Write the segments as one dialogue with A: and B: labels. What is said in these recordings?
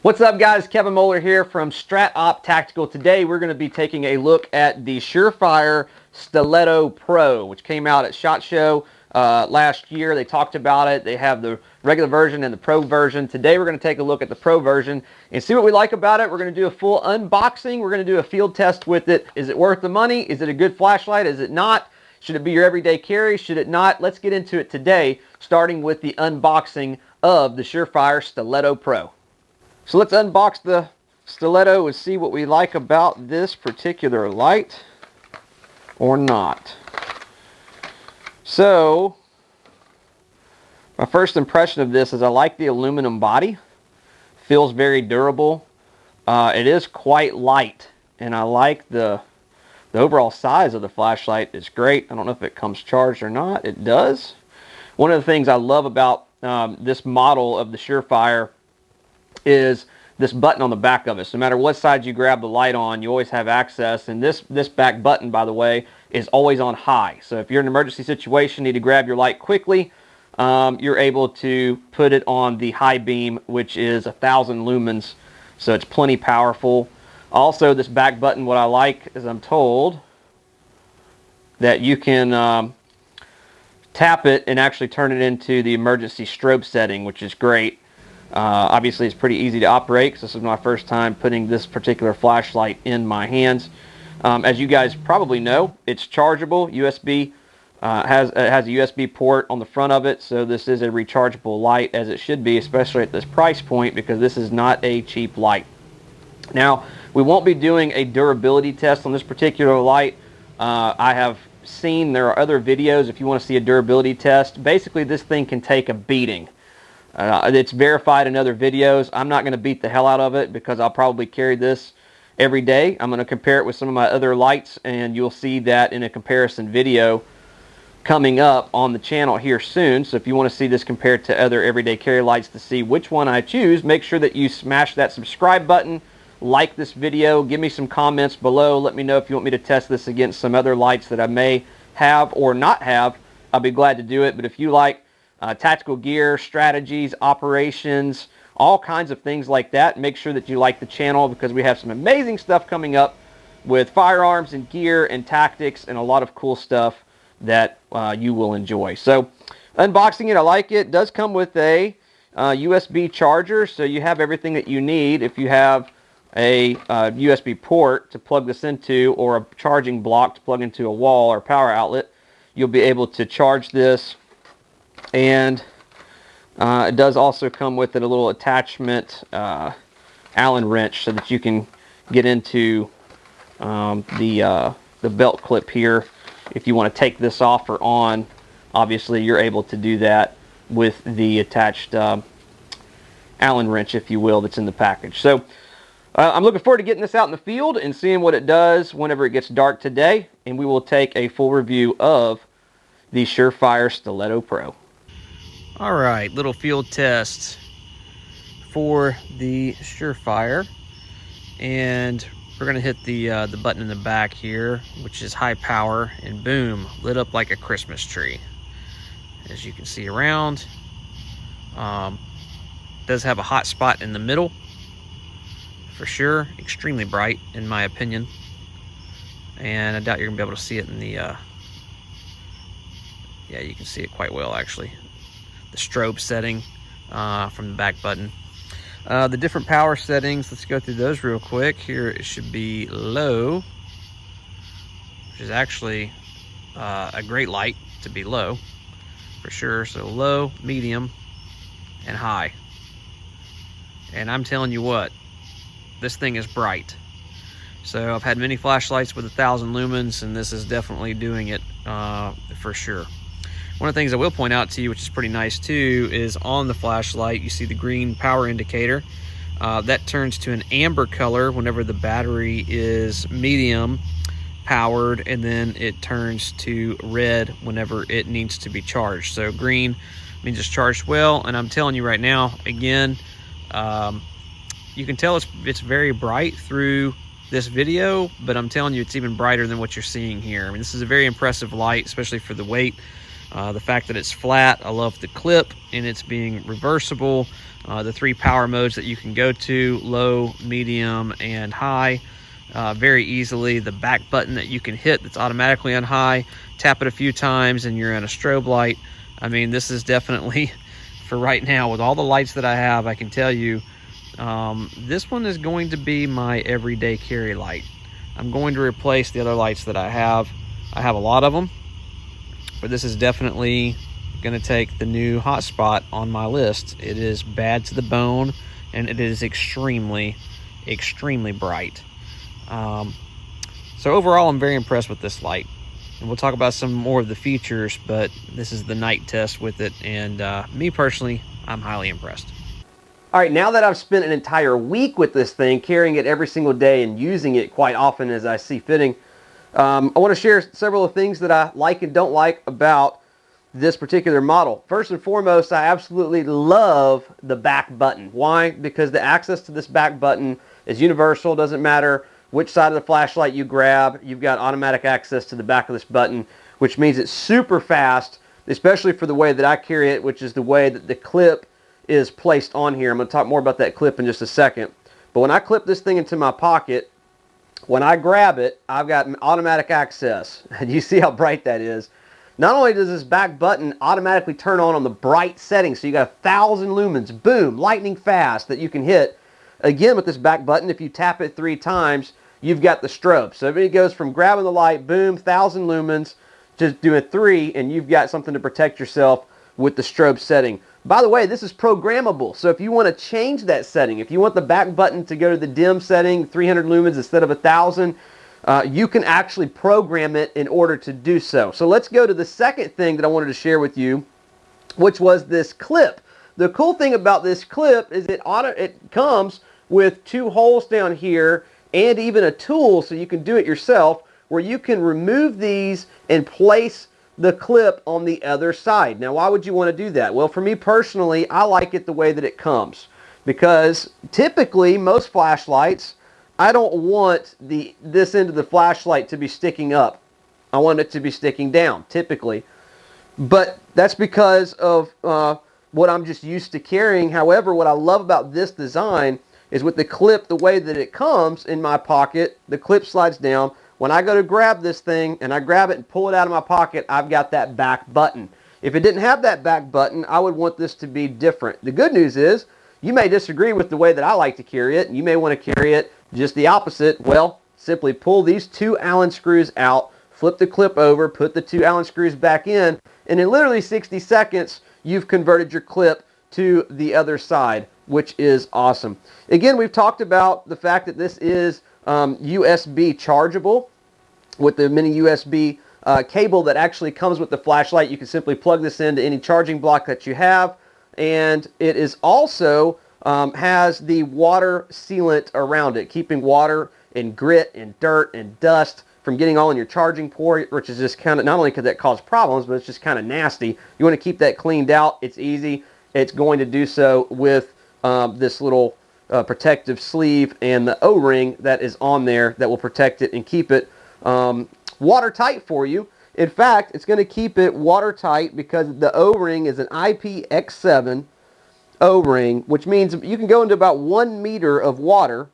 A: What's up, guys? Kevin Moeller here from StratOp Tactical. Today we're going to be taking a look at the Surefire Stiletto Pro, which came out at SHOT Show last year. They talked about it. They have the regular version and the Pro version. Today we're going to take a look at the Pro version and see what we like about it. We're going to do a full unboxing. We're going to do a field test with it. Is it worth the money? Is it a good flashlight? Is it not? Should it be your everyday carry? Should it not? Let's get into it today, starting with the unboxing of the Surefire Stiletto Pro. So let's unbox the Stiletto and see what we like about this particular light or not. So my first impression of this is I like the aluminum body. Feels very durable. It is quite light, and I like the overall size of the flashlight. Is great. I don't know if it comes charged or not. It does. One of the things I love about this model of the Surefire is this button on the back of it. So no matter what side you grab the light on, you always have access. And this back button, by the way, is always on high. So if you're in an emergency situation, need to grab your light quickly, you're able to put it on the high beam, which is 1,000 lumens. So it's plenty powerful. Also, this back button, what I like is I'm told that you can tap it and actually turn it into the emergency strobe setting, which is great. Obviously, it's pretty easy to operate because this is my first time putting this particular flashlight in my hands. As you guys probably know, it's chargeable. USB has a USB port on the front of it, so this is a rechargeable light, as it should be, especially at this price point, because this is not a cheap light. Now, we won't be doing a durability test on this particular light. I have seen there are other videos if you want to see a durability test. Basically, this thing can take a beating. It's verified in other videos. I'm not going to beat the hell out of it because I'll probably carry this every day. I'm going to compare it with some of my other lights, and you'll see that in a comparison video coming up on the channel here soon. So if you want to see this compared to other everyday carry lights to see which one I choose, make sure that you smash that subscribe button, like this video, give me some comments below. Let me know if you want me to test this against some other lights that I may have or not have. I'll be glad to do it. But if you like tactical gear, strategies, operations, all kinds of things like that, make sure that you like the channel, because we have some amazing stuff coming up with firearms and gear and tactics and a lot of cool stuff that you will enjoy. So unboxing it, I like it. It does come with a USB charger, so you have everything that you need. If you have a USB port to plug this into, or a charging block to plug into a wall or power outlet, you'll be able to charge this. And it does also come with it a little attachment Allen wrench, so that you can get into the belt clip here. If you want to take this off or on, obviously you're able to do that with the attached Allen wrench, if you will, that's in the package. So I'm looking forward to getting this out in the field and seeing what it does whenever it gets dark today, and we will take a full review of the Surefire Stiletto Pro. All right, little field test for the Surefire, and we're gonna hit the button in the back here, which is high power, and boom, lit up like a Christmas tree. As you can see around, does have a hot spot in the middle for sure. Extremely bright, in my opinion, and I doubt you're gonna be able to see it in the yeah, you can see it quite well actually. The strobe setting from the back button. The different power settings, let's go through those real quick. Here it should be low, which is actually a great light to be low for sure. So low, medium, and high. And I'm telling you what, this thing is bright. So I've had many flashlights with 1,000 lumens, and this is definitely doing it for sure. One of the things I will point out to you, which is pretty nice too, is on the flashlight you see the green power indicator. That turns to an amber color whenever the battery is medium powered, and then it turns to red whenever it needs to be charged. So green means it's charged well, and I'm telling you right now, again, you can tell it's very bright through this video, but I'm telling you it's even brighter than what you're seeing here. I mean, this is a very impressive light, especially for the weight. The fact that it's flat, I love the clip and it's being reversible. The 3 power modes that you can go to, low, medium, and high, very easily. The back button that you can hit that's automatically on high, tap it a few times and you're in a strobe light. I mean, this is definitely, for right now, with all the lights that I have, I can tell you, this one is going to be my everyday carry light. I'm going to replace the other lights that I have. I have a lot of them, but this is definitely going to take the new hotspot on my list. It is bad to the bone, and it is extremely, extremely bright. So overall, I'm very impressed with this light. And we'll talk about some more of the features, but this is the night test with it, and me personally, I'm highly impressed. All right, now that I've spent an entire week with this thing, carrying it every single day and using it quite often as I see fitting, I want to share several of the things that I like and don't like about this particular model. First and foremost, I absolutely love the back button. Why? Because the access to this back button is universal. Doesn't matter which side of the flashlight you grab, you've got automatic access to the back of this button, which means it's super fast, especially for the way that I carry it, which is the way that the clip is placed on here. I'm going to talk more about that clip in just a second. But when I clip this thing into my pocket, when I grab it, I've got automatic access. And you see how bright that is. Not only does this back button automatically turn on the bright setting, so you got 1,000 lumens, boom, lightning fast, that you can hit. Again, with this back button, if you tap it 3 times, you've got the strobe. So if it goes from grabbing the light, boom, 1,000 lumens, just doing 3, and you've got something to protect yourself with the strobe setting. By the way, this is programmable, so if you want to change that setting, if you want the back button to go to the dim setting, 300 lumens instead of 1,000, you can actually program it in order to do so. So let's go to the second thing that I wanted to share with you, which was this clip. The cool thing about this clip is it comes with 2 holes down here and even a tool, so you can do it yourself, where you can remove these and place the clip on the other side. Now, why would you want to do that? Well, for me personally, I like it the way that it comes, because typically most flashlights, I don't want this end of the flashlight to be sticking up. I want it to be sticking down, typically. But that's because of what I'm just used to carrying. However, what I love about this design is with the clip, the way that it comes in my pocket, the clip slides down. When I go to grab this thing and I grab it and pull it out of my pocket, I've got that back button. If it didn't have that back button, I would want this to be different. The good news is, you may disagree with the way that I like to carry it, and you may want to carry it just the opposite. Well, simply pull these 2 Allen screws out, flip the clip over, put the 2 Allen screws back in, and in literally 60 seconds, you've converted your clip to the other side, which is awesome. Again, we've talked about the fact that this is USB chargeable with the mini USB cable that actually comes with the flashlight. You can simply plug this into any charging block that you have, and it is also has the water sealant around it, keeping water and grit and dirt and dust from getting all in your charging port, which is just kind of, not only could that cause problems, but it's just kind of nasty. You want to keep that cleaned out. It's easy. It's going to do so with this little protective sleeve and the O-ring that is on there that will protect it and keep it watertight for you. In fact, it's going to keep it watertight because the O-ring is an IPX7 O-ring, which means you can go into about 1 meter of water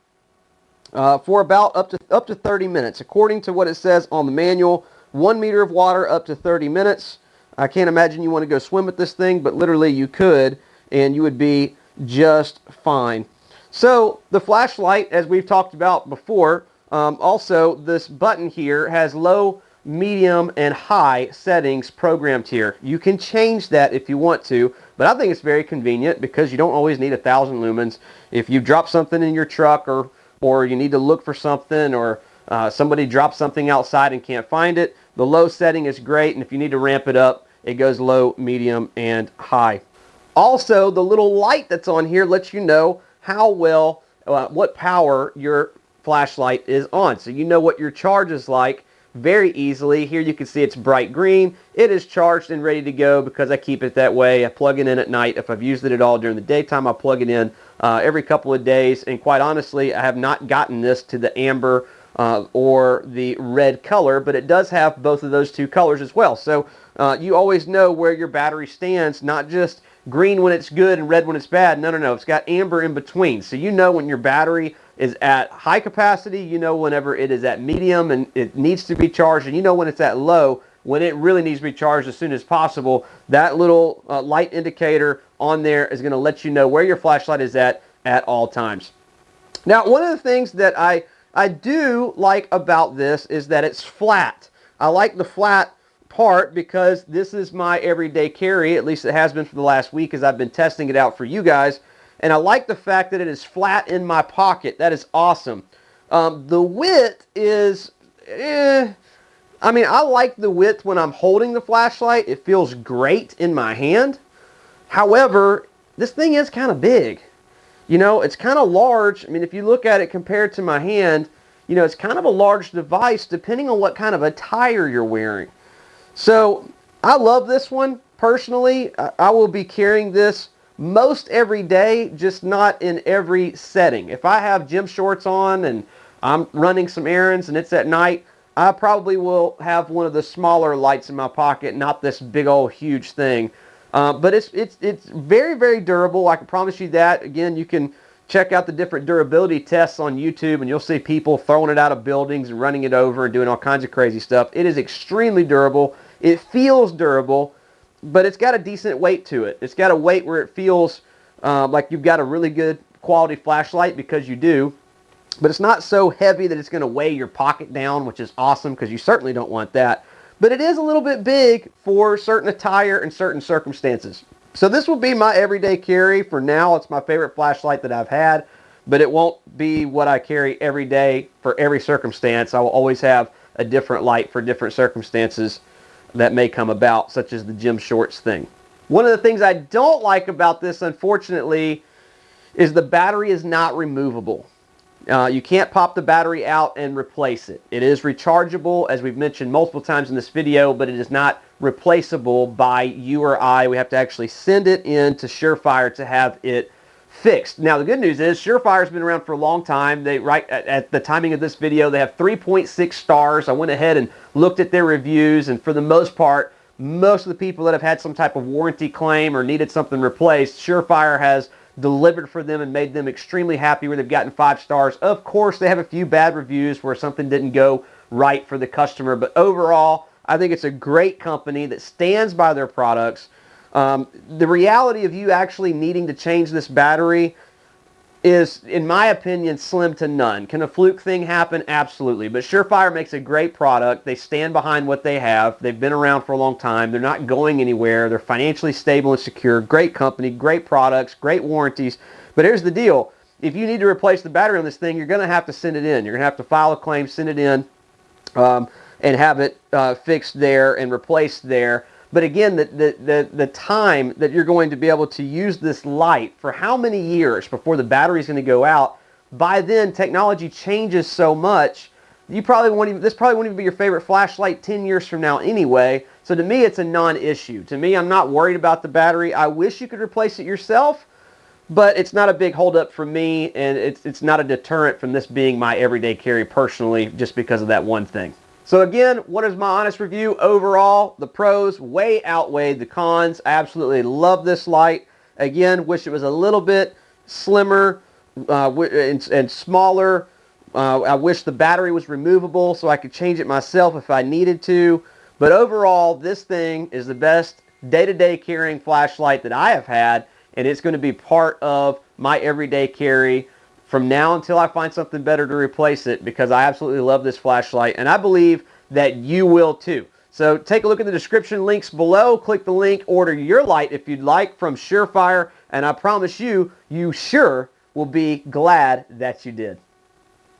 A: for about up to 30 minutes. According to what it says on the manual, 1 meter of water up to 30 minutes. I can't imagine you want to go swim with this thing, but literally you could, and you would be just fine. So the flashlight, as we've talked about before, also this button here has low, medium, and high settings programmed here. You can change that if you want to, but I think it's very convenient because you don't always need 1,000 lumens. If you drop something in your truck or you need to look for something, or somebody drops something outside and can't find it, the low setting is great, and if you need to ramp it up, it goes low, medium, and high. Also, the little light that's on here lets you know how well, what power your flashlight is on. So you know what your charge is like very easily. Here you can see it's bright green. It is charged and ready to go because I keep it that way. I plug it in at night. If I've used it at all during the daytime, I plug it in every couple of days. And quite honestly, I have not gotten this to the amber or the red color, but it does have both of those two colors as well. So you always know where your battery stands, not just green when it's good and red when it's bad. No, no, no. It's got amber in between. So you know when your battery is at high capacity, you know whenever it is at medium and it needs to be charged, and you know when it's at low, when it really needs to be charged as soon as possible. That little light indicator on there is going to let you know where your flashlight is at all times. Now, one of the things that I do like about this is that it's flat. I like the flat part because this is my everyday carry, at least it has been for the last week as I've been testing it out for you guys. And I like the fact that it is flat in my pocket. That is awesome. The width is, I mean, I like the width when I'm holding the flashlight. It feels great in my hand. However, this thing is kind of big. You know, it's kind of large. I mean, if you look at it compared to my hand, you know, it's kind of a large device depending on what kind of attire you're wearing. So I love this one. Personally, I will be carrying this most every day, just not in every setting. If I have gym shorts on and I'm running some errands and it's at night, I probably will have one of the smaller lights in my pocket, not this big old huge thing. But it's very, very durable. I can promise you that. Again, you can check out the different durability tests on YouTube and you'll see people throwing it out of buildings and running it over and doing all kinds of crazy stuff. It is extremely durable. It feels durable, but it's got a decent weight to it. It's got a weight where it feels like you've got a really good quality flashlight, because you do. But it's not so heavy that it's going to weigh your pocket down, which is awesome because you certainly don't want that. But it is a little bit big for certain attire and certain circumstances. So this will be my everyday carry. For now, it's my favorite flashlight that I've had, but it won't be what I carry every day for every circumstance. I will always have a different light for different circumstances that may come about, such as the gym shorts thing. One of the things I don't like about this, unfortunately, is the battery is not removable. You can't pop the battery out and replace it. It is rechargeable, as we've mentioned multiple times in this video, but it is not replaceable by you or I. We have to actually send it in to Surefire to have it fixed. Now, the good news is Surefire's been around for a long time. They, right at the timing of this video, they have 3.6 stars. I went ahead and looked at their reviews, and for the most part, most of the people that have had some type of warranty claim or needed something replaced, Surefire has delivered for them and made them extremely happy where they've gotten 5 stars. Of course, they have a few bad reviews where something didn't go right for the customer, but overall, I think it's a great company that stands by their products. The reality of you actually needing to change this battery is, in my opinion, slim to none. Can a fluke thing happen? Absolutely. But Surefire makes a great product. They stand behind what they have. They've been around for a long time. They're not going anywhere. They're financially stable and secure. Great company, great products, great warranties. But here's the deal. If you need to replace the battery on this thing, you're going to have to send it in. You're going to have to file a claim, send it in, and have it fixed there and replaced there. But again, the time that you're going to be able to use this light for how many years before the battery is going to go out, by then technology changes so much, this probably won't even be your favorite flashlight 10 years from now anyway. So to me, it's a non-issue. To me, I'm not worried about the battery. I wish you could replace it yourself, but it's not a big holdup for me, and it's not a deterrent from this being my everyday carry personally, just because of that one thing. So again, what is my honest review? Overall, the pros way outweighed the cons. I absolutely love this light. Again, wish it was a little bit slimmer and smaller. I wish the battery was removable so I could change it myself if I needed to. But overall, this thing is the best day-to-day carrying flashlight that I have had, and it's going to be part of my everyday carry from now until I find something better to replace it, because I absolutely love this flashlight, and I believe that you will too. So take a look at the description links below. Click the link, order your light if you'd like from Surefire, and I promise you, you sure will be glad that you did.